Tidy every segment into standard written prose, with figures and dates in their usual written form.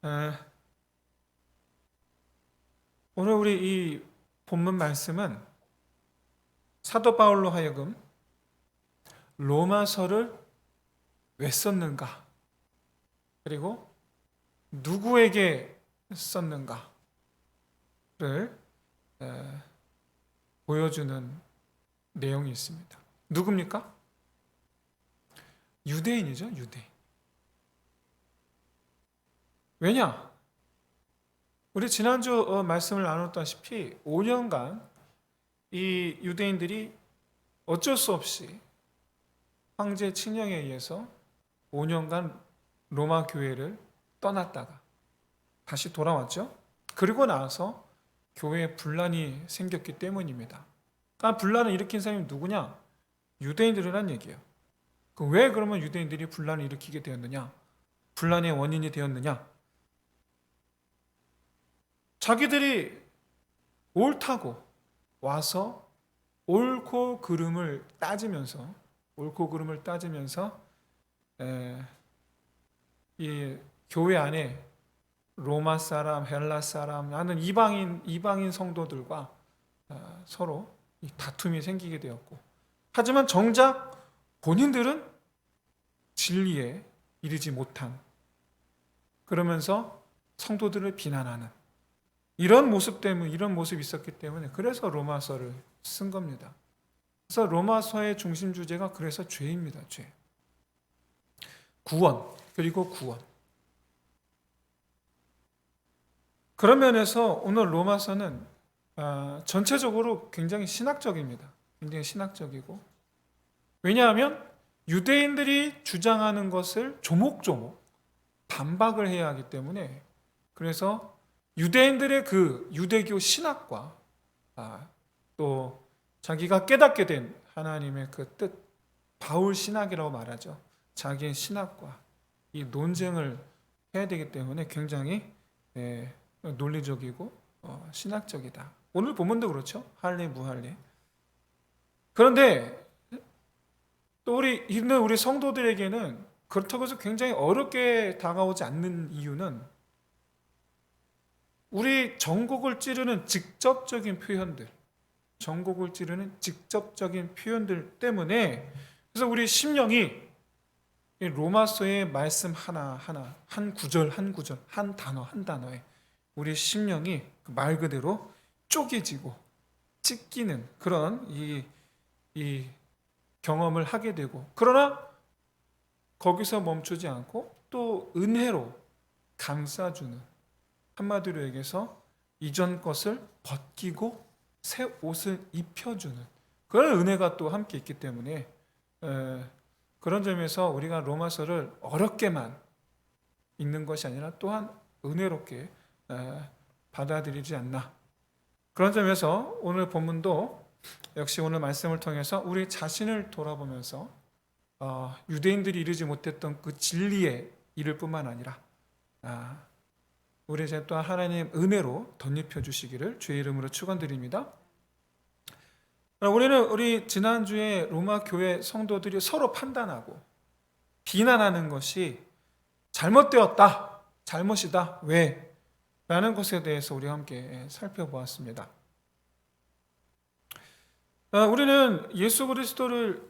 에, 오늘 우리 이 본문 말씀은 사도 바울로 하여금 로마서를 왜 썼는가, 그리고 누구에게 썼는가를 보여주는 내용이 있습니다. 누굽니까? 유대인이죠, 유대인. 왜냐? 우리 지난주 말씀을 나눴다시피 5년간 이 유대인들이 어쩔 수 없이 황제 칙령에 의해서 5년간 로마 교회를 떠났다가 다시 돌아왔죠. 그리고 나서 교회에 분란이 생겼기 때문입니다. 그러니까 분란을 일으킨 사람이 누구냐? 유대인들이란 얘기예요. 왜 그러면 유대인들이 분란을 일으키게 되었느냐? 분란의 원인이 되었느냐? 자기들이 옳다고 와서 옳고 그름을 따지면서 이 교회 안에 로마 사람, 헬라 사람 하는 이방인 성도들과 서로 다툼이 생기게 되었고, 하지만 정작 본인들은 진리에 이르지 못한, 그러면서 성도들을 비난하는 이런 모습이 있었기 때문에 그래서 로마서를 쓴 겁니다. 그래서 로마서의 중심 주제가 그래서 죄입니다. 죄. 구원, 그리고 구원. 그런 면에서 오늘 로마서는 전체적으로 굉장히 신학적입니다. 굉장히 신학적이고, 왜냐하면 유대인들이 주장하는 것을 조목조목 반박을 해야 하기 때문에, 그래서 유대인들의 그 유대교 신학과 또 자기가 깨닫게 된 하나님의 그 뜻, 바울 신학이라고 말하죠. 자기의 신학과 이 논쟁을 해야 되기 때문에 굉장히 논리적이고 신학적이다. 오늘 본문도 그렇죠. 할례 무할례. 그런데 또 우리 성도들에게는 그렇다고 해서 굉장히 어렵게 다가오지 않는 이유는 우리 전곡을 찌르는 직접적인 표현들 때문에, 그래서 우리 심령이 이 로마서의 말씀 하나하나, 한 구절 한 구절, 한 단어 한 단어에 우리 심령이 말 그대로 쪼개지고 찢기는 그런 이 경험을 하게 되고, 그러나 거기서 멈추지 않고 또 은혜로 감싸주는, 한마디로 얘기해서 이전 것을 벗기고 새 옷을 입혀주는 그런 은혜가 또 함께 있기 때문에, 그런 점에서 우리가 로마서를 어렵게만 읽는 것이 아니라 또한 은혜롭게 받아들이지 않나. 그런 점에서 오늘 본문도 역시 오늘 말씀을 통해서 우리 자신을 돌아보면서 유대인들이 이루지 못했던 그 진리에 이를 뿐만 아니라 우리 이제 또한 하나님 은혜로 덧입혀 주시기를 주의 이름으로 축원드립니다. 우리 지난주에 로마 교회 성도들이 서로 판단하고 비난하는 것이 잘못되었다, 잘못이다, 왜? 라는 것에 대해서 우리 함께 살펴보았습니다. 우리는 예수 그리스도를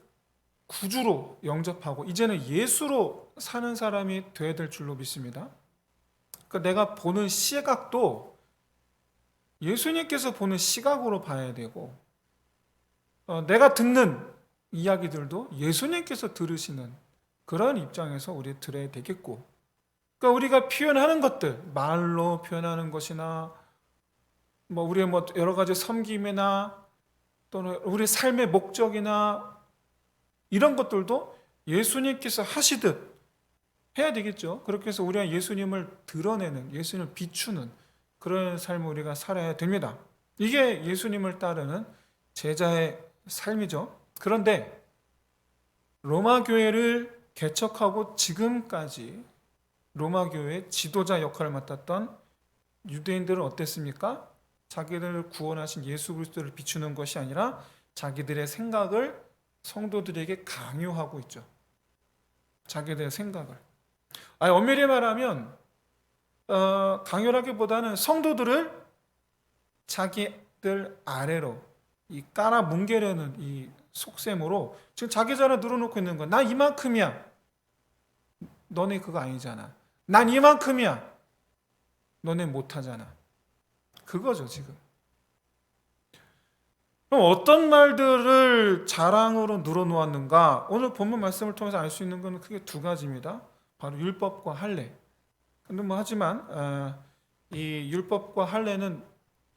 구주로 영접하고 이제는 예수로 사는 사람이 되어야 될 줄로 믿습니다. 그러니까 내가 보는 시각도 예수님께서 보는 시각으로 봐야 되고, 내가 듣는 이야기들도 예수님께서 들으시는 그런 입장에서 우리 들어야 되겠고, 그러니까 우리가 표현하는 것들, 말로 표현하는 것이나 우리의 여러 가지 섬김이나 또는 우리 삶의 목적이나 이런 것들도 예수님께서 하시듯 해야 되겠죠. 그렇게 해서 우리가 예수님을 드러내는, 예수님을 비추는 그런 삶을 우리가 살아야 됩니다. 이게 예수님을 따르는 제자의 삶이죠. 그런데 로마 교회를 개척하고 지금까지 로마 교회의 지도자 역할을 맡았던 유대인들은 어땠습니까? 자기들을 구원하신 예수 그리스도를 비추는 것이 아니라 자기들의 생각을 성도들에게 강요하고 있죠. 자기들의 생각을. 엄밀히 말하면 강요라기보다는 성도들을 자기들 아래로 이 깔아 뭉개려는 이 속셈으로 지금 자기 자를 늘어놓고 있는 거야. 나 이만큼이야. 너네 그거 아니잖아. 난 이만큼이야. 너네 못하잖아. 그거죠 지금. 그럼 어떤 말들을 자랑으로 늘어놓았는가? 오늘 본문 말씀을 통해서 알 수 있는 것은 크게 두 가지입니다. 바로 율법과 할례. 근데 하지만 이 율법과 할례는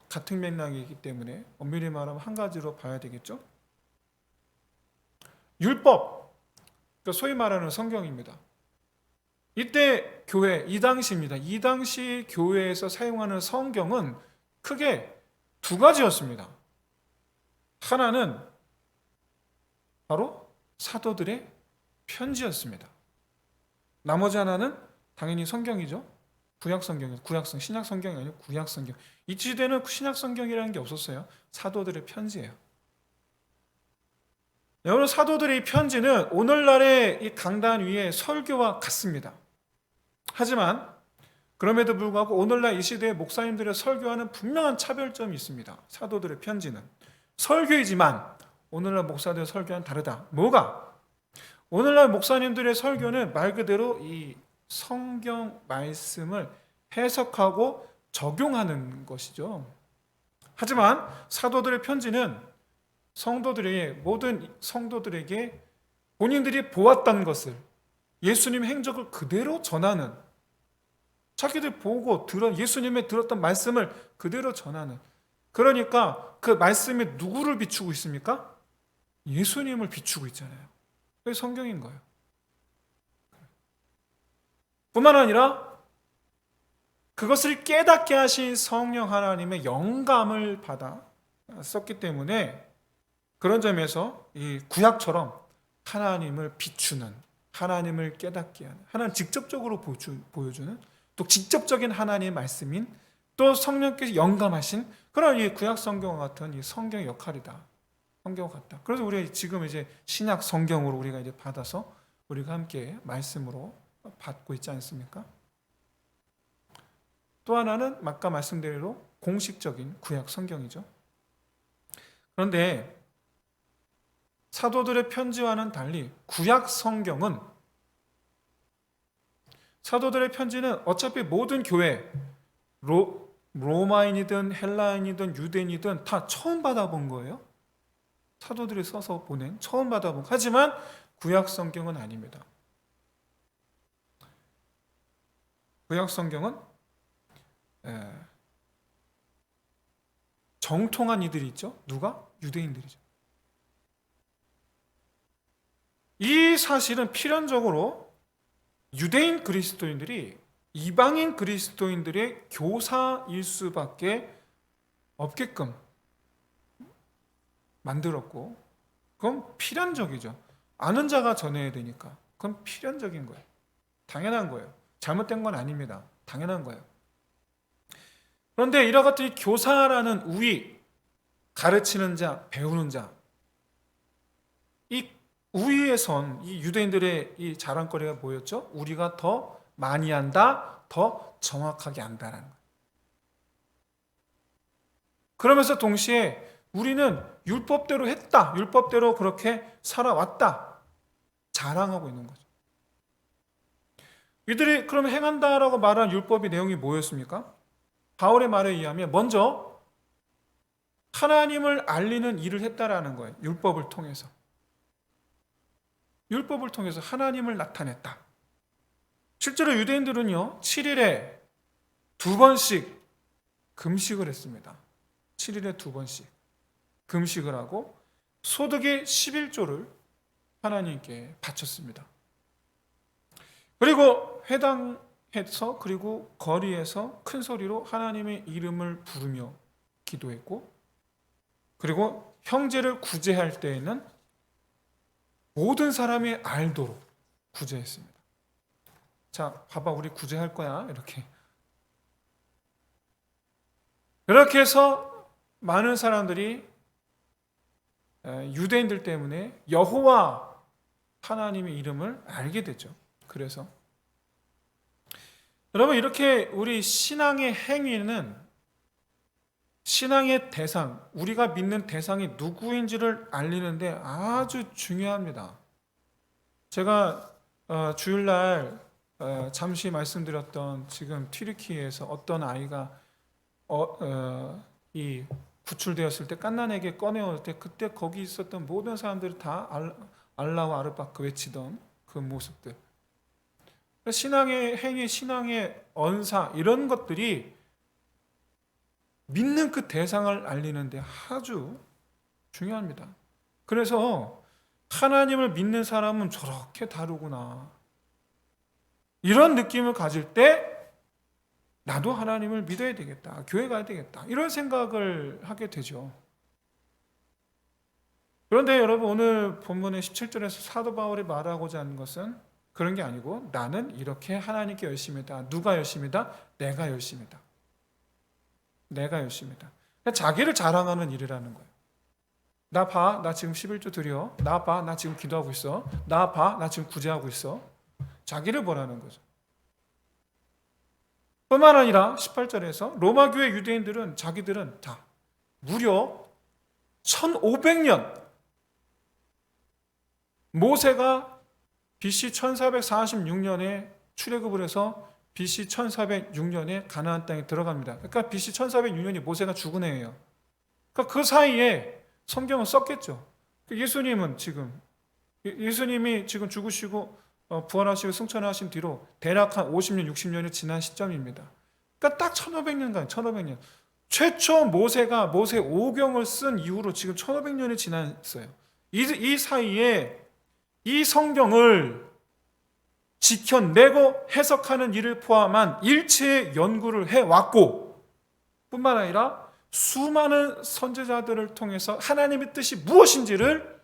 같은 맥락이기 때문에 엄밀히 말하면 한 가지로 봐야 되겠죠. 율법, 그러니까 소위 말하는 성경입니다. 이때 교회, 이 당시입니다. 이 당시 교회에서 사용하는 성경은 크게 두 가지였습니다. 하나는 바로 사도들의 편지였습니다. 나머지 하나는 당연히 성경이죠. 구약 성경이죠. 신약 성경이 아니고 구약 성경. 이 시대는 신약 성경이라는 게 없었어요. 사도들의 편지예요. 여러분, 사도들의 편지는 오늘날의 이 강단 위에 설교와 같습니다. 하지만 그럼에도 불구하고 오늘날 이 시대의 목사님들의 설교와는 분명한 차별점이 있습니다. 사도들의 편지는 설교이지만 오늘날 목사들의 설교와는 다르다. 뭐가? 오늘날 목사님들의 설교는 말 그대로 이 성경 말씀을 해석하고 적용하는 것이죠. 하지만 사도들의 편지는 모든 성도들에게 본인들이 보았던 것을, 예수님의 행적을 그대로 전하는, 자기들 보고 예수님의 들었던 말씀을 그대로 전하는, 그러니까 그 말씀이 누구를 비추고 있습니까? 예수님을 비추고 있잖아요. 그게 성경인 거예요. 뿐만 아니라 그것을 깨닫게 하신 성령 하나님의 영감을 받아 썼기 때문에 그런 점에서 이 구약처럼 하나님을 비추는, 하나님을 깨닫게 하는, 하나님 직접적으로 보여주는, 또 직접적인 하나님의 말씀인, 또 성령께서 영감하신 그런 이 구약 성경과 같은 이 성경의 역할이다. 성경과 같다. 그래서 우리가 지금 이제 신약 성경으로 우리가 이제 받아서 우리가 함께 말씀으로 받고 있지 않습니까? 또 하나는 아까 말씀드린 대로 공식적인 구약 성경이죠. 그런데 사도들의 편지와는 달리 구약 성경은, 사도들의 편지는 어차피 모든 교회, 로마인이든 헬라인이든 유대인이든 다 처음 받아본 거예요. 사도들이 써서 보낸, 처음 받아본. 하지만 구약 성경은 아닙니다. 구약 성경은 정통한 이들이 있죠. 누가? 유대인들이죠. 이 사실은 필연적으로 유대인 그리스도인들이 이방인 그리스도인들의 교사일 수밖에 없게끔 만들었고, 그건 필연적이죠. 아는 자가 전해야 되니까 그건 필연적인 거예요. 당연한 거예요. 잘못된 건 아닙니다. 당연한 거예요. 그런데 이와 같은 교사라는 우위, 가르치는 자, 배우는 자, 이 우위에 선 이 유대인들의 이 자랑거리가 뭐였죠? 우리가 더 많이 안다, 더 정확하게 안다라는 거예요. 그러면서 동시에 우리는 율법대로 했다, 율법대로 그렇게 살아왔다, 자랑하고 있는 거죠. 이들이 그럼 행한다라고 말한 율법의 내용이 뭐였습니까? 바울의 말에 의하면 먼저 하나님을 알리는 일을 했다라는 거예요. 율법을 통해서. 율법을 통해서 하나님을 나타냈다. 실제로 유대인들은요, 7일에 2번씩 금식을 했습니다. 7일에 2번씩 금식을 하고 소득의 11조를 하나님께 바쳤습니다. 그리고 회당에서, 그리고 거리에서 큰 소리로 하나님의 이름을 부르며 기도했고, 그리고 형제를 구제할 때에는 모든 사람이 알도록 구제했습니다. 자, 봐봐, 우리 구제할 거야. 이렇게 해서 많은 사람들이 유대인들 때문에 여호와 하나님의 이름을 알게 됐죠. 그래서 여러분, 이렇게 우리 신앙의 행위는 신앙의 대상, 우리가 믿는 대상이 누구인지를 알리는데 아주 중요합니다. 제가 주일날 잠시 말씀드렸던 지금 튀르키예에서 어떤 아이가 이 구출되었을 때 갓난에게 꺼내올 때 그때 거기 있었던 모든 사람들이 다 알라우 아르바크 외치던 그 모습들, 신앙의 행위, 신앙의 언사, 이런 것들이 믿는 그 대상을 알리는데 아주 중요합니다. 그래서 하나님을 믿는 사람은 저렇게 다르구나, 이런 느낌을 가질 때 나도 하나님을 믿어야 되겠다, 교회 가야 되겠다, 이런 생각을 하게 되죠. 그런데 여러분, 오늘 본문의 17절에서 사도 바울이 말하고자 하는 것은 그런 게 아니고, 나는 이렇게 하나님께 열심이다. 누가 열심이다? 내가 열심이다. 내가 열심이다. 자기를 자랑하는 일이라는 거예요. 나 봐, 나 지금 11조 드려. 나 봐, 나 지금 기도하고 있어. 나 봐, 나 지금 구제하고 있어. 자기를 보라는 거죠. 뿐만 아니라 18절에서 로마 교회 유대인들은 자기들은 다 무려 1500년, 모세가 BC 1446년에 출애굽을 해서 BC 1406년에 가나안 땅에 들어갑니다. 그러니까 BC 1406년이 모세가 죽은 해예요. 그러니까 그 사이에 성경은 썼겠죠. 예수님은 지금, 예수님이 지금 죽으시고 부활하시고 승천하신 뒤로 대략 한 50년, 60년이 지난 시점입니다. 그러니까 딱 1500년간, 1500년. 최초 모세가 모세 오경을 쓴 이후로 지금 1500년이 지났어요. 이 사이에 이 성경을 지켜내고 해석하는 일을 포함한 일체의 연구를 해왔고, 뿐만 아니라 수많은 선지자들을 통해서 하나님의 뜻이 무엇인지를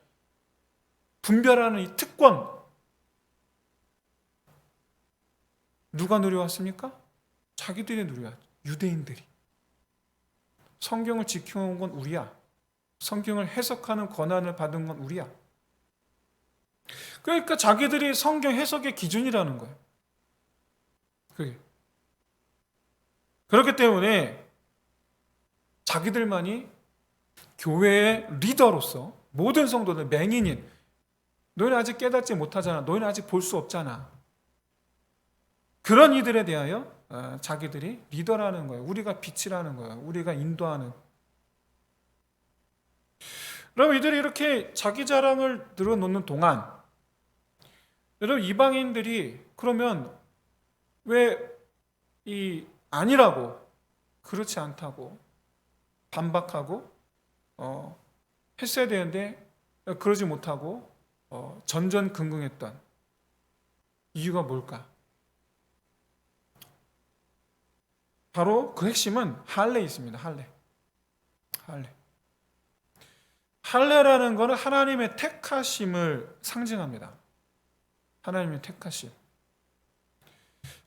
분별하는 이 특권, 누가 누려왔습니까? 자기들이 누려왔죠. 유대인들이. 성경을 지켜온 건 우리야. 성경을 해석하는 권한을 받은 건 우리야. 그러니까 자기들이 성경 해석의 기준이라는 거예요. 그게. 그렇기 때문에 자기들만이 교회의 리더로서 모든 성도들, 맹인인, 너희는 아직 깨닫지 못하잖아, 너희는 아직 볼 수 없잖아, 그런 이들에 대하여 자기들이 리더라는 거예요. 우리가 빛이라는 거예요. 우리가 인도하는. 여러분, 이들이 이렇게 자기 자랑을 늘어놓는 동안, 여러분, 이방인들이 그러면 왜 이 아니라고, 그렇지 않다고 반박하고 했어야 되는데 그러지 못하고 전전긍긍했던 이유가 뭘까? 바로 그 핵심은 할례에 있습니다. 할례라는 것은 하나님의 택하심을 상징합니다. 하나님의 택하심.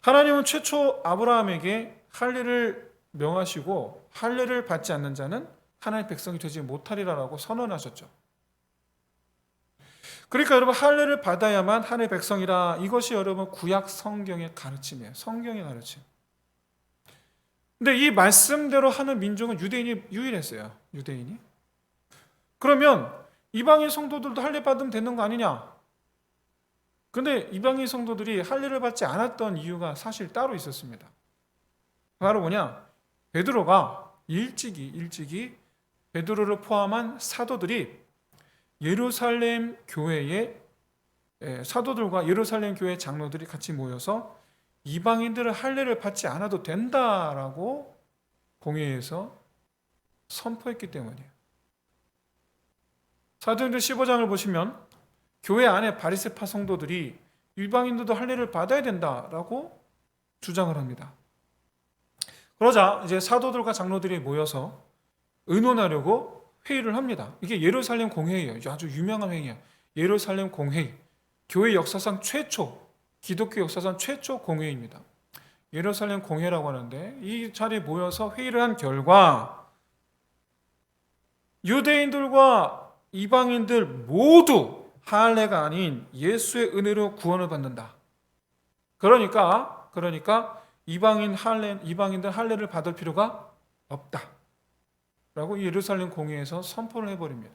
하나님은 최초 아브라함에게 할례를 명하시고 할례를 받지 않는 자는 하나님의 백성이 되지 못하리라고 선언하셨죠. 그러니까 여러분, 할례를 받아야만 하나님의 백성이라, 이것이 여러분 구약 성경의 가르침이에요. 성경의 가르침. 근데 이 말씀대로 하는 민족은 유대인이 유일했어요. 유대인이. 그러면 이방인 성도들도 할례 받으면 되는 거 아니냐? 근데 이방인 성도들이 할례를 받지 않았던 이유가 사실 따로 있었습니다. 바로 뭐냐? 베드로가 일찍이 베드로를 포함한 사도들이 예루살렘 교회의 사도들과 예루살렘 교회 장로들이 같이 모여서 이방인들은 할례를 받지 않아도 된다라고 공회에서 선포했기 때문이에요. 사도행전 15장을 보시면 교회 안에 바리새파 성도들이 이방인들도 할례를 받아야 된다라고 주장을 합니다. 그러자 이제 사도들과 장로들이 모여서 의논하려고 회의를 합니다. 이게 예루살렘 공회예요. 아주 유명한 회의야. 예루살렘 공회의. 교회 역사상 최초, 기독교 역사상 최초 공회입니다. 예루살렘 공회라고 하는데, 이 자리에 모여서 회의를 한 결과 유대인들과 이방인들 모두 할례가 아닌 예수의 은혜로 구원을 받는다. 그러니까 이방인들 할례를 받을 필요가 없다라고 예루살렘 공회에서 선포를 해버립니다.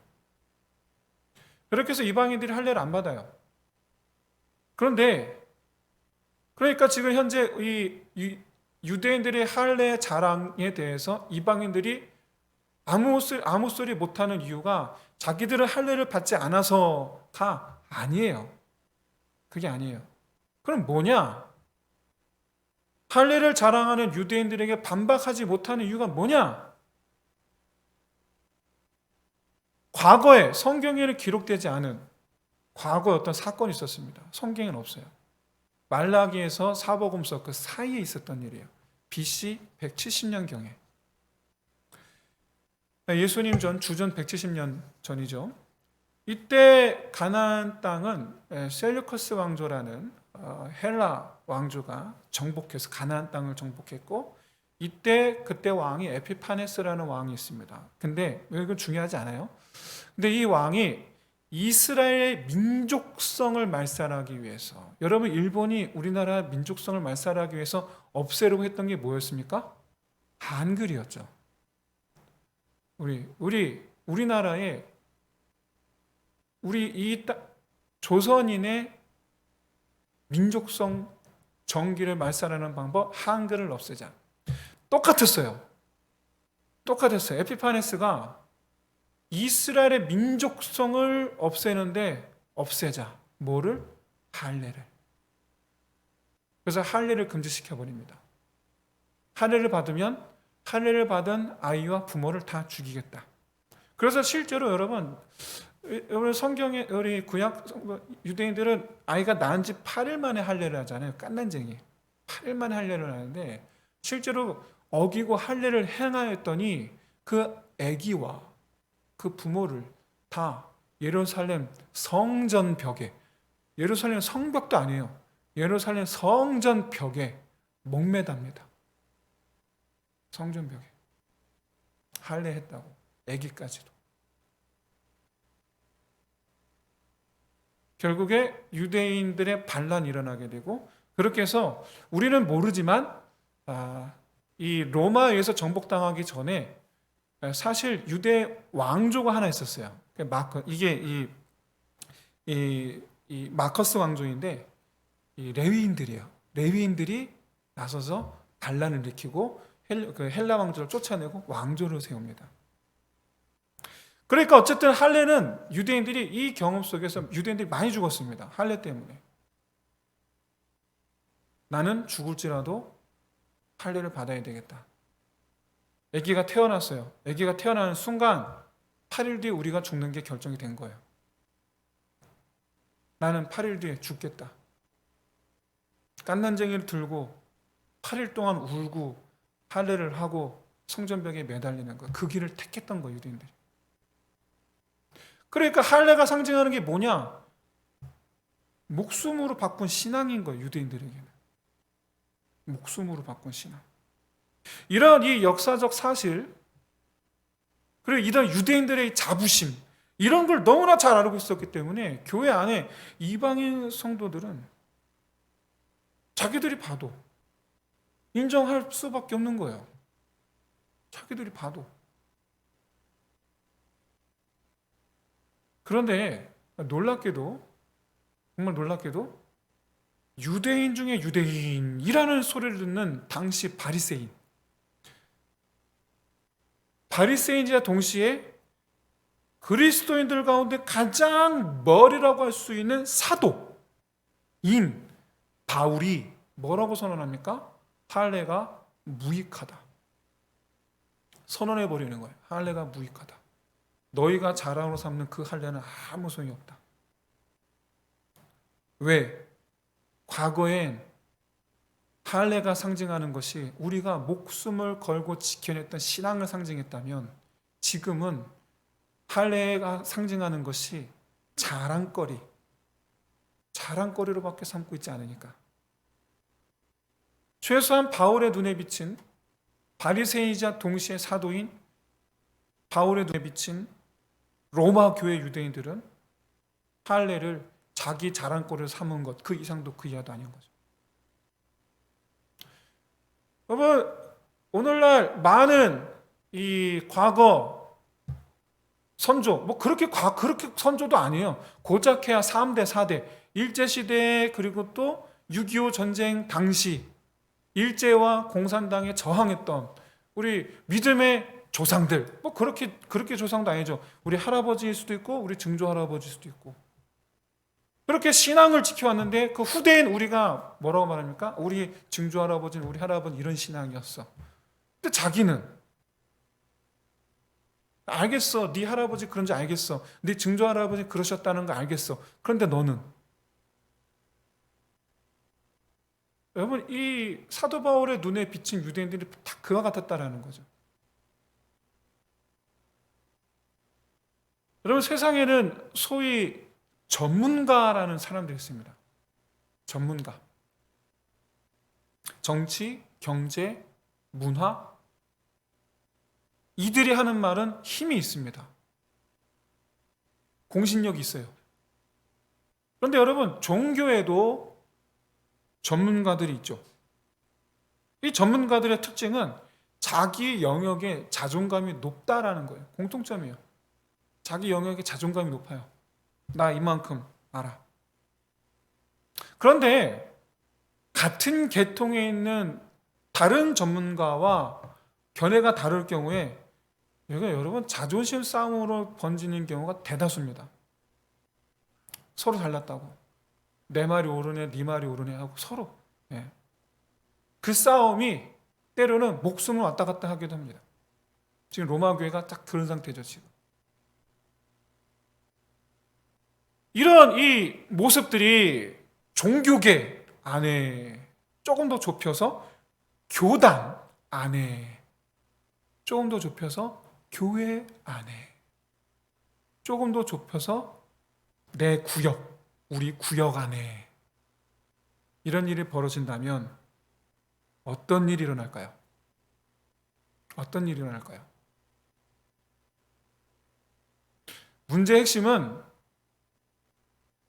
그렇게 해서 이방인들이 할례를 안 받아요. 그런데 그러니까 지금 현재 이 유대인들의 할례 자랑에 대해서 이방인들이 아무 소리 못하는 이유가 자기들은 할례를 받지 않아서가 아니에요. 그게 아니에요. 그럼 뭐냐? 할례를 자랑하는 유대인들에게 반박하지 못하는 이유가 뭐냐? 과거에 성경에는 기록되지 않은 과거에 어떤 사건이 있었습니다. 성경에는 없어요. 말라기에서 사복음서 그 사이에 있었던 일이에요. BC 170년경에. 예수님 주전 170년 전이죠. 이때 가나안 땅은 셀류커스 왕조라는 헬라 왕조가 정복해서 가나안 땅을 정복했고, 그때 왕이 에피파네스라는 왕이 있습니다. 근데 이건 중요하지 않아요. 근데 이 왕이 이스라엘의 민족성을 말살하기 위해서, 여러분 일본이 우리나라 민족성을 말살하기 위해서 없애려고 했던 게 뭐였습니까? 한글이었죠. 우리나라에 조선인의 민족성 정기를 말살하는 방법, 한글을 없애자. 똑같았어요. 에피파네스가 이스라엘의 민족성을 없애는데 없애자. 뭐를? 할례를. 그래서 할례를 금지시켜 버립니다. 할례를 받은 아이와 부모를 다 죽이겠다. 그래서 실제로 여러분 성경에 우리 구약 유대인들은 아이가 낳은 지 8일 만에 할례를 하잖아요. 깐난쟁이. 8일 만에 할례를 하는데 실제로 어기고 할례를 행하였더니 그 아기와 그 부모를 다 예루살렘 성전벽에, 예루살렘 성벽도 아니에요. 예루살렘 성전벽에 목매답니다. 성전벽에. 할례했다고. 아기까지도. 결국에 유대인들의 반란이 일어나게 되고, 그렇게 해서 우리는 모르지만 이 로마에서 정복당하기 전에 사실 유대 왕조가 하나 있었어요. 이게 이 마커스 왕조인데 이 레위인들이에요. 레위인들이 나서서 반란을 일으키고 헬라 왕조를 쫓아내고 왕조를 세웁니다. 그러니까 어쨌든 할례는 유대인들이 이 경험 속에서 유대인들이 많이 죽었습니다. 할례 때문에. 나는 죽을지라도 할례를 받아야 되겠다. 아기가 태어났어요. 아기가 태어나는 순간 8일 뒤에 우리가 죽는 게 결정이 된 거예요. 나는 8일 뒤에 죽겠다. 깐난쟁이를 들고 8일 동안 울고 할례를 하고 성전벽에 매달리는 거, 그 길을 택했던 거예요, 유대인들이. 그러니까 할례가 상징하는 게 뭐냐? 목숨으로 바꾼 신앙인 거예요, 유대인들에게는. 목숨으로 바꾼 신앙. 이런 이 역사적 사실, 그리고 이런 유대인들의 자부심, 이런 걸 너무나 잘 알고 있었기 때문에 교회 안에 이방인 성도들은 자기들이 봐도 인정할 수밖에 없는 거예요. 자기들이 봐도. 그런데 정말 놀랍게도 유대인 중에 유대인이라는 소리를 듣는 당시 바리새인이자 동시에 그리스도인들 가운데 가장 머리라고 할 수 있는 사도인 바울이 뭐라고 선언합니까? 할례가 무익하다. 선언해 버리는 거예요. 할례가 무익하다. 너희가 자랑으로 삼는 그 할례는 아무 소용이 없다. 왜? 과거엔 할례가 상징하는 것이 우리가 목숨을 걸고 지켜냈던 신앙을 상징했다면, 지금은 할례가 상징하는 것이 자랑거리로밖에 삼고 있지 않으니까. 최소한 바울의 눈에 비친, 바리새인이자 동시에 사도인 바울의 눈에 비친 로마 교회 유대인들은 할례를 자기 자랑거리로 삼은 것, 그 이상도 그 이하도 아닌 거죠. 여러분, 오늘날 많은 이 과거 선조, 뭐 그렇게 선조도 아니에요. 고작해야 3대, 4대. 일제시대, 그리고 또 6.25 전쟁 당시 일제와 공산당에 저항했던 우리 믿음의 조상들, 뭐 그렇게 조상도 아니죠. 우리 할아버지일 수도 있고, 우리 증조 할아버지일 수도 있고. 그렇게 신앙을 지켜왔는데 그 후대인 우리가 뭐라고 말합니까? 우리 증조 할아버지는, 우리 할아버지는 이런 신앙이었어. 근데 자기는 알겠어. 네 할아버지 그런지 알겠어. 네 증조 할아버지 그러셨다는 거 알겠어. 그런데 너는, 여러분, 이 사도 바울의 눈에 비친 유대인들이 다 그와 같았다라는 거죠. 여러분, 세상에는 소위 전문가라는 사람들이 있습니다. 전문가. 정치, 경제, 문화, 이들이 하는 말은 힘이 있습니다. 공신력이 있어요. 그런데 여러분, 종교에도 전문가들이 있죠. 이 전문가들의 특징은 자기 영역에 자존감이 높다라는 거예요. 공통점이에요. 자기 영역에 자존감이 높아요. 나 이만큼 알아. 그런데 같은 계통에 있는 다른 전문가와 견해가 다를 경우에 이거 여러분 자존심 싸움으로 번지는 경우가 대다수입니다. 서로 달랐다고. 내 말이 옳으네, 네 말이 옳으네 하고 서로. 예. 그 싸움이 때로는 목숨을 왔다 갔다 하기도 합니다. 지금 로마 교회가 딱 그런 상태죠, 지금. 이런 이 모습들이 종교계 안에 조금 더 좁혀서 교단 안에, 조금 더 좁혀서 교회 안에, 조금 더 좁혀서 내 구역, 우리 구역 안에 이런 일이 벌어진다면 어떤 일이 일어날까요? 어떤 일이 일어날까요? 문제의 핵심은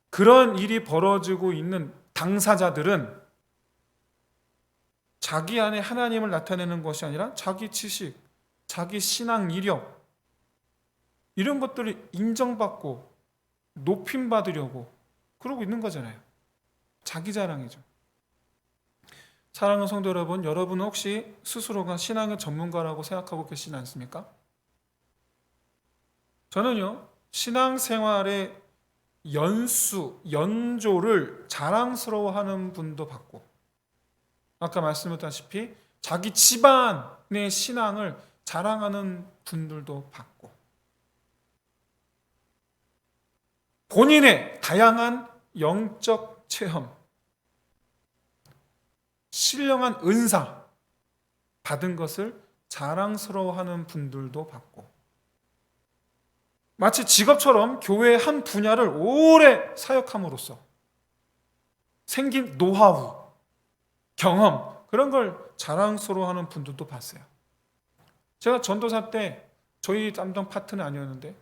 그런 일이 벌어지고 있는 당사자들은 자기 안에 하나님을 나타내는 것이 아니라 자기 지식, 자기 신앙 이력, 이런 것들을 인정받고 높임받으려고 그러고 있는 거잖아요. 자기 자랑이죠. 사랑하는 성도 여러분, 여러분은 혹시 스스로가 신앙의 전문가라고 생각하고 계시지 않습니까? 저는요, 신앙생활의 연조를 자랑스러워하는 분도 봤고, 아까 말씀드렸다시피 자기 집안의 신앙을 자랑하는 분들도 봤고, 본인의 다양한 영적 체험, 신령한 은사 받은 것을 자랑스러워하는 분들도 봤고, 마치 직업처럼 교회의 한 분야를 오래 사역함으로써 생긴 노하우, 경험, 그런 걸 자랑스러워하는 분들도 봤어요. 제가 전도사 때 저희 담당 파트는 아니었는데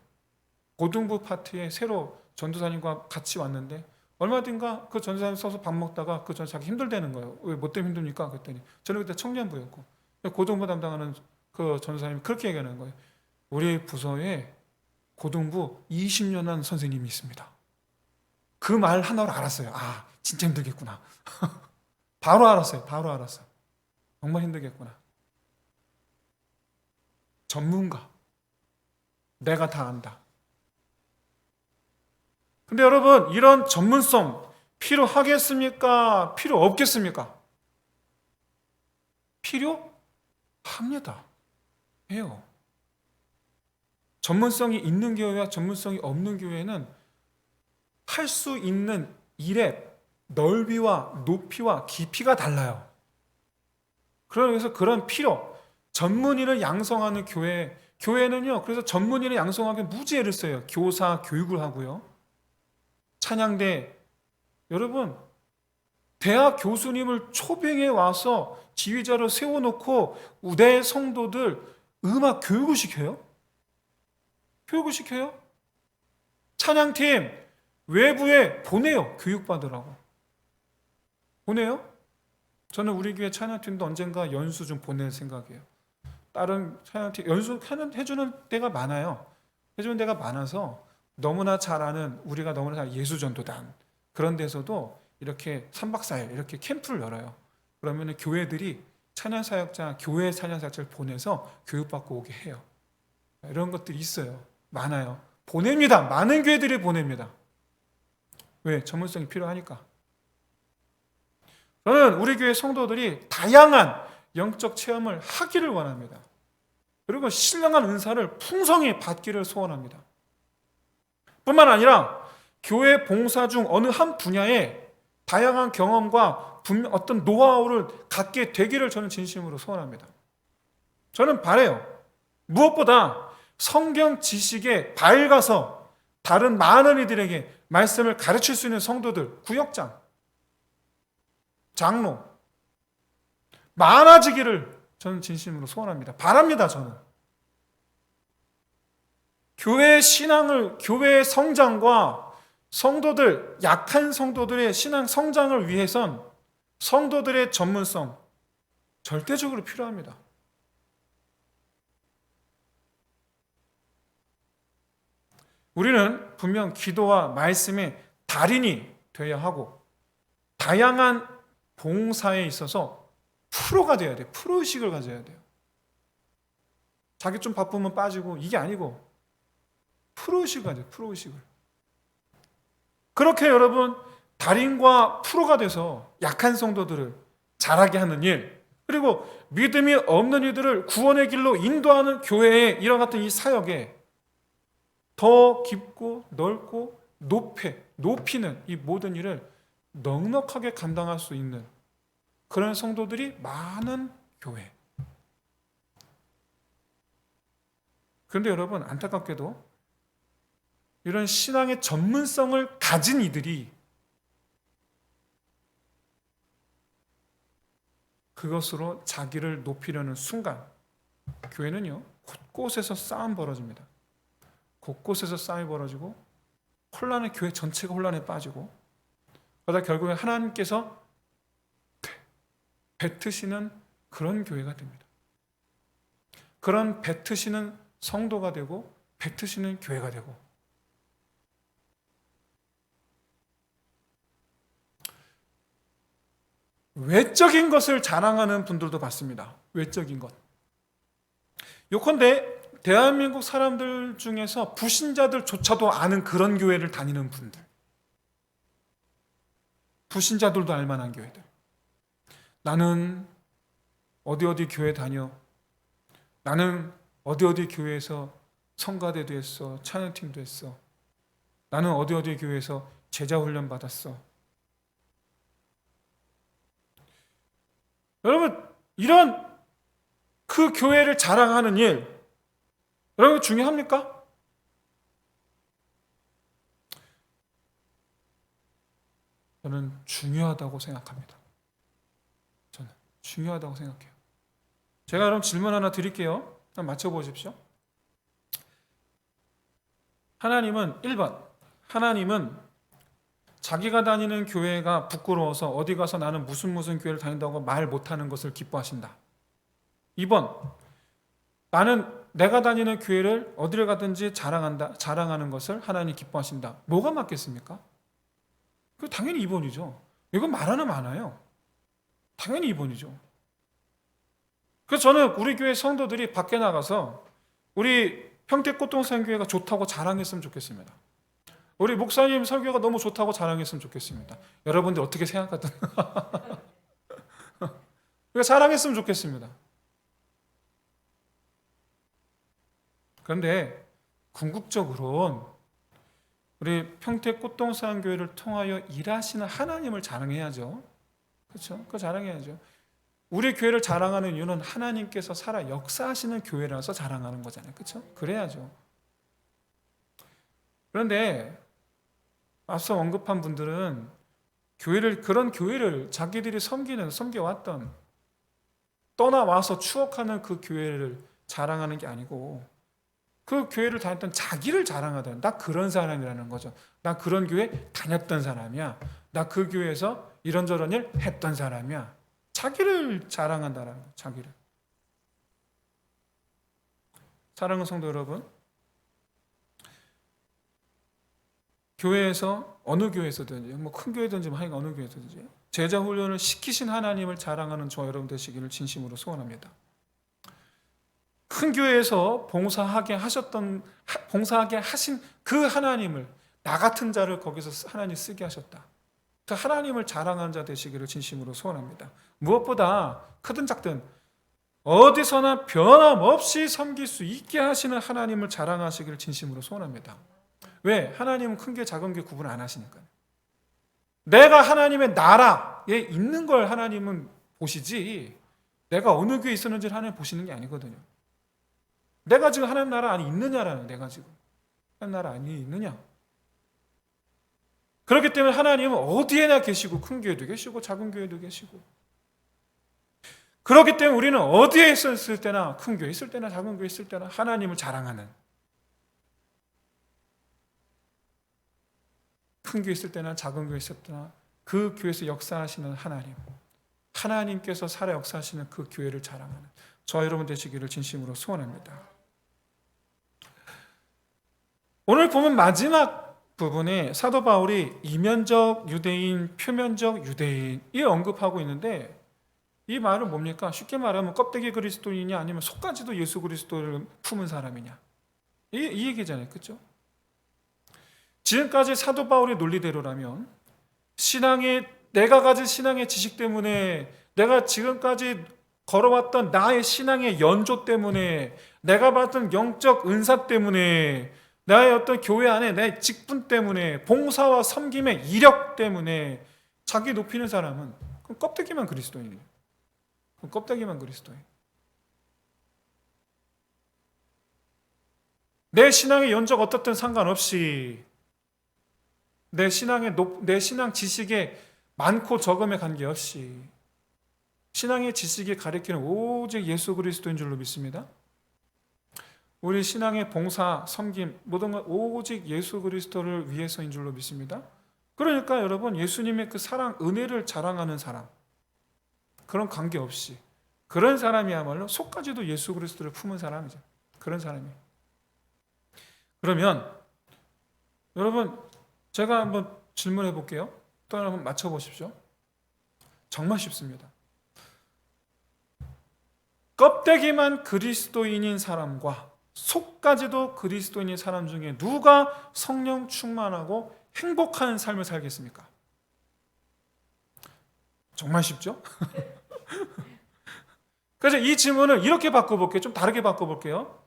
고등부 파트에 새로 전도사님과 같이 왔는데 얼마 뒤인가 그 전도사님 서서 밥 먹다가 그 전도사가 힘들다는 거예요. 왜 뭐 때문에 힘듭니까? 그랬더니 저는 그때 청년부였고 고등부 담당하는 그 전도사님이 그렇게 얘기하는 거예요. 우리 부서에 고등부 20년 한 선생님이 있습니다. 그 말 하나로 알았어요. 아, 진짜 힘들겠구나. 바로 알았어요. 바로 알았어요. 정말 힘들겠구나. 전문가. 내가 다 안다. 근데 여러분, 이런 전문성 필요하겠습니까? 필요 없겠습니까? 필요합니다. 해요. 전문성이 있는 교회와 전문성이 없는 교회는 할 수 있는 일의 넓이와 높이와 깊이가 달라요. 그래서 그런 전문인을 양성하는 교회는요, 그래서 전문인을 양성하기 무지애를 써요. 교사 교육을 하고요. 찬양대, 여러분, 대학 교수님을 초빙해 와서 지휘자로 세워놓고 우대 성도들 음악 교육을 시켜요? 교육을 시켜요? 찬양팀 외부에 보내요. 교육받으라고. 보내요? 저는 우리 교회 찬양팀도 언젠가 연수 좀 보낼 생각이에요. 다른 찬양팀 연수 해주는 데가 많아요. 해주는 데가 많아서 너무나 잘 아는, 우리가 너무나 잘 예수전도단 그런 데서도 이렇게 3박 4일 이렇게 캠프를 열어요. 그러면 교회들이 찬양사역자, 교회 찬양사역자를 보내서 교육받고 오게 해요. 이런 것들이 있어요. 많아요. 보냅니다. 많은 교회들이 보냅니다. 왜? 전문성이 필요하니까. 저는 우리 교회 성도들이 다양한 영적 체험을 하기를 원합니다. 그리고 신령한 은사를 풍성히 받기를 소원합니다. 뿐만 아니라 교회 봉사 중 어느 한 분야에 다양한 경험과 어떤 노하우를 갖게 되기를 저는 진심으로 소원합니다. 저는 바라요. 무엇보다 성경 지식에 밝아서 다른 많은 이들에게 말씀을 가르칠 수 있는 성도들, 구역장, 장로 많아지기를 저는 진심으로 소원합니다. 바랍니다. 저는 교회의 신앙을, 교회의 성장과 성도들, 약한 성도들의 신앙 성장을 위해선 성도들의 전문성 절대적으로 필요합니다. 우리는 분명 기도와 말씀의 달인이 되어야 하고 다양한 봉사에 있어서 프로가 되어야 돼요. 프로의식을 가져야 돼요. 자기 좀 바쁘면 빠지고 이게 아니고 프로의식을 가져요. 프로의식을. 그렇게 여러분 달인과 프로가 돼서 약한 성도들을 자라게 하는 일, 그리고 믿음이 없는 이들을 구원의 길로 인도하는 교회의 이런 같은 이 사역에 더 깊고 넓고 높이는 이 모든 일을 넉넉하게 감당할 수 있는 그런 성도들이 많은 교회. 그런데 여러분 안타깝게도 이런 신앙의 전문성을 가진 이들이 그것으로 자기를 높이려는 순간 교회는요 곳곳에서 싸움 벌어집니다. 곳곳에서 싸움이 벌어지고 혼란의 교회 전체가 혼란에 빠지고 그러다 결국에 하나님께서 뱉으시는 그런 교회가 됩니다. 그런 뱉으시는 성도가 되고 뱉으시는 교회가 되고 외적인 것을 자랑하는 분들도 봤습니다. 외적인 것. 요컨대 대한민국 사람들 중에서 불신자들조차도 아는 그런 교회를 다니는 분들, 불신자들도 알만한 교회들. 나는 어디 교회 다녀. 나는 어디 교회에서 성가대도 했어. 찬양팀도 했어. 나는 어디 교회에서 제자훈련 받았어. 여러분, 이런 그 교회를 자랑하는 일, 여러분 중요합니까? 저는 중요하다고 생각합니다. 저는 중요하다고 생각해요. 제가 그럼 질문 하나 드릴게요. 한번 맞춰보십시오. 하나님은 1번, 하나님은 자기가 다니는 교회가 부끄러워서 어디 가서 나는 무슨 교회를 다닌다고 말 못하는 것을 기뻐하신다. 2번, 나는 내가 다니는 교회를 어디를 가든지 자랑하는 것을 하나님이 기뻐하신다. 뭐가 맞겠습니까? 그 당연히 2번이죠. 이건 말하는 많아요. 당연히 2번이죠. 그래서 저는 우리 교회 성도들이 밖에 나가서 우리 평택꽃동산교회가 좋다고 자랑했으면 좋겠습니다. 우리 목사님 설교가 너무 좋다고 자랑했으면 좋겠습니다. 여러분들 어떻게 생각하든 자랑했으면 좋겠습니다. 그런데 궁극적으로는 우리 평택꽃동산교회를 통하여 일하시는 하나님을 자랑해야죠. 그렇죠? 그거 자랑해야죠. 우리 교회를 자랑하는 이유는 하나님께서 살아 역사하시는 교회라서 자랑하는 거잖아요. 그렇죠? 그래야죠. 그런데 앞서 언급한 분들은 그런 교회를 자기들이 섬겨왔던 떠나와서 추억하는 그 교회를 자랑하는 게 아니고 그 교회를 다녔던 자기를 자랑하던, 나 그런 사람이라는 거죠. 나 그런 교회 다녔던 사람이야. 나 그 교회에서 이런저런 일 했던 사람이야. 자기를 자랑한다라는 거예요. 자기를. 사랑하는 성도 여러분, 교회에서 어느 교회에서든지 뭐 큰 교회든지 하여간 어느 교회든지 제자 훈련을 시키신 하나님을 자랑하는 저와 여러분 되시기를 진심으로 소원합니다. 큰 교회에서 봉사하게 하신 그 하나님을, 나 같은 자를 거기서 하나님 쓰게 하셨다. 그 하나님을 자랑하는 자 되시기를 진심으로 소원합니다. 무엇보다 크든 작든 어디서나 변함없이 섬길 수 있게 하시는 하나님을 자랑하시기를 진심으로 소원합니다. 왜? 하나님은 큰 교 작은 교 구분 안 하시니까요. 내가 하나님의 나라에 있는 걸 하나님은 보시지, 내가 어느 교회에 있었는지를 하나님 보시는 게 아니거든요. 내가 지금 하나님 나라 안에 있느냐라는, 내가 지금 하나님 나라 안에 있느냐. 그렇기 때문에 하나님은 어디에나 계시고, 큰 교회도 계시고 작은 교회도 계시고, 그렇기 때문에 우리는 어디에 있었을 때나, 큰 교회 있을 때나 작은 교회 있을 때나 하나님을 자랑하는, 큰 교회 있을 때나 작은 교회 있을 때나 그 교회에서 역사하시는 하나님께서 살아 역사하시는 그 교회를 자랑하는 저와 여러분 되시기를 진심으로 소원합니다. 오늘 보면 마지막 부분에 사도 바울이 이면적 유대인, 표면적 유대인이 언급하고 있는데, 이 말은 뭡니까? 쉽게 말하면 껍데기 그리스도인이냐 아니면 속까지도 예수 그리스도를 품은 사람이냐, 이 얘기잖아요. 그렇죠? 지금까지 사도 바울의 논리대로라면 내가 가진 신앙의 지식 때문에, 내가 지금까지 걸어왔던 나의 신앙의 연조 때문에, 내가 받은 영적 은사 때문에, 나의 어떤 교회 안에 내 직분 때문에, 봉사와 섬김의 이력 때문에 자기 높이는 사람은 그럼 껍데기만 그리스도인이에요. 그럼 껍데기만 그리스도인. 내 신앙의 연적 어떻든 상관없이, 내 신앙 지식에 많고 적음에 관계없이 신앙의 지식이 가리키는 오직 예수 그리스도인 줄로 믿습니다. 우리 신앙의 봉사, 섬김 모든 건 오직 예수 그리스도를 위해서인 줄로 믿습니다. 그러니까 여러분, 예수님의 그 사랑, 은혜를 자랑하는 사람, 그런 관계없이 그런 사람이야말로 속까지도 예수 그리스도를 품은 사람이죠. 그런 사람이에요. 그러면 여러분, 제가 한번 질문해 볼게요. 또 한번 맞춰보십시오. 정말 쉽습니다. 껍데기만 그리스도인인 사람과 속까지도 그리스도인인 사람 중에 누가 성령 충만하고 행복한 삶을 살겠습니까? 정말 쉽죠? 그래서 이 질문을 이렇게 바꿔볼게요. 좀 다르게 바꿔볼게요.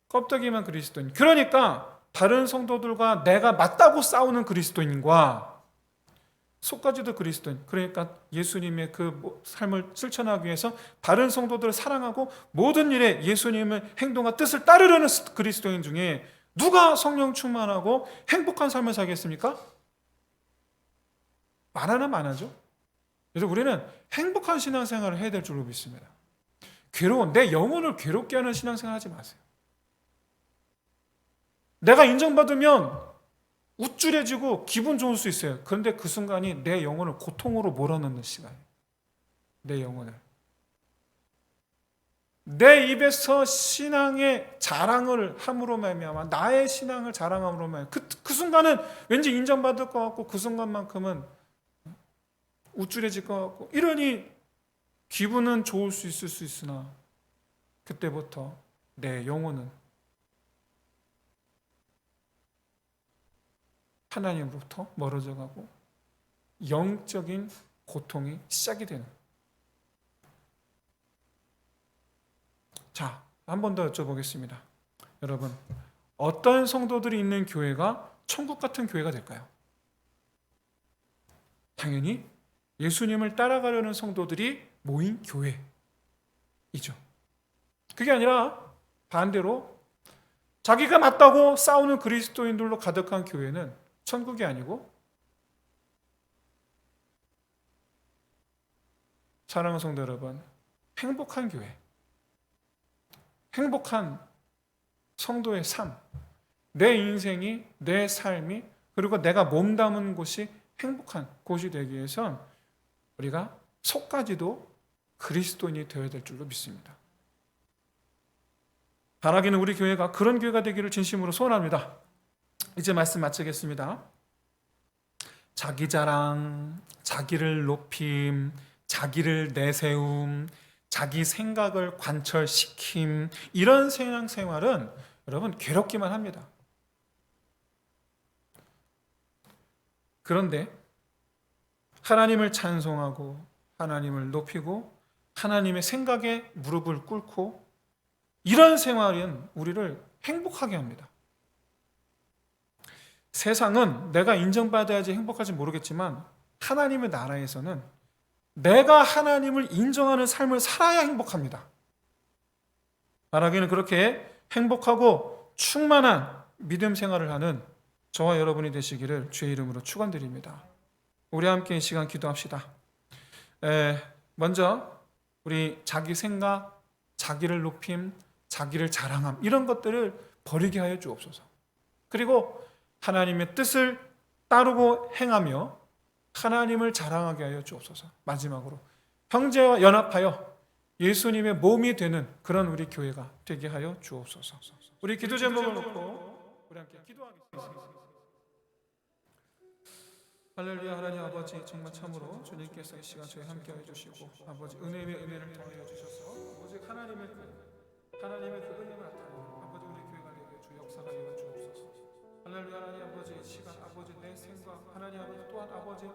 껍데기만 그리스도인, 그러니까 다른 성도들과 내가 맞다고 싸우는 그리스도인과 속까지도 그리스도인, 그러니까 예수님의 그 삶을 실천하기 위해서 다른 성도들을 사랑하고 모든 일에 예수님의 행동과 뜻을 따르려는 그리스도인 중에 누가 성령 충만하고 행복한 삶을 살겠습니까? 많아나 많아죠. 그래서 우리는 행복한 신앙생활을 해야 될 줄로 믿습니다. 내 영혼을 괴롭게 하는 신앙생활 하지 마세요. 내가 인정받으면 우쭐해지고 기분 좋을 수 있어요. 그런데 그 순간이 내 영혼을 고통으로 몰아넣는 시간이에요. 내 영혼을. 내 입에서 신앙의 자랑을 함으로 말미암아, 나의 신앙을 자랑함으로 말미암아 그 순간은 왠지 인정받을 것 같고, 그 순간만큼은 우쭐해질 것 같고, 이러니 기분은 좋을 수 있을 수 있으나 그때부터 내 영혼은 하나님으로부터 멀어져 가고 영적인 고통이 시작이 되는. 자, 한 번 더 여쭤보겠습니다. 여러분, 어떤 성도들이 있는 교회가 천국 같은 교회가 될까요? 당연히 예수님을 따라가려는 성도들이 모인 교회이죠. 그게 아니라 반대로 자기가 맞다고 싸우는 그리스도인들로 가득한 교회는 천국이 아니고, 사랑하는 성도 여러분, 행복한 교회, 행복한 성도의 삶, 내 인생이, 내 삶이, 그리고 내가 몸담은 곳이 행복한 곳이 되기 위해선 우리가 속까지도 그리스도인이 되어야 될 줄로 믿습니다. 바라기는 우리 교회가 그런 교회가 되기를 진심으로 소원합니다. 이제 말씀 마치겠습니다. 자기 자랑, 자기를 높임, 자기를 내세움, 자기 생각을 관철시킴, 이런 신앙생활은 여러분 괴롭기만 합니다. 그런데 하나님을 찬송하고 하나님을 높이고 하나님의 생각에 무릎을 꿇고 이런 생활은 우리를 행복하게 합니다. 세상은 내가 인정받아야지 행복할지 모르겠지만 하나님의 나라에서는 내가 하나님을 인정하는 삶을 살아야 행복합니다. 말하기는 그렇게 행복하고 충만한 믿음 생활을 하는 저와 여러분이 되시기를 주의 이름으로 축원드립니다. 우리 함께 이 시간 기도합시다. 먼저 우리 자기 생각, 자기를 높임, 자기를 자랑함 이런 것들을 버리게 하여 주옵소서. 그리고 하나님의 뜻을 따르고 행하며 하나님을 자랑하게 하여 주옵소서. 마지막으로 형제와 연합하여 예수님의 몸이 되는 그런 우리 교회가 되게 하여 주옵소서. 우리 기도 제목을 놓고 우리 함께 기도하겠습니다. 할렐루야. 하나님 아버지, 정말 참으로 주님께서 이 시간 저희 함께 해주시고 아버지 은혜의 은혜를 더하여 주셔서 아버지 하나님의 그 은혜가 나타나는 아버지 우리 교회가 되게 주 역사가 되어 주옵소서. 할렐루야. 하나님 아버지 이 시간 아버지 내 생각 하나님 아버지 또한 아버지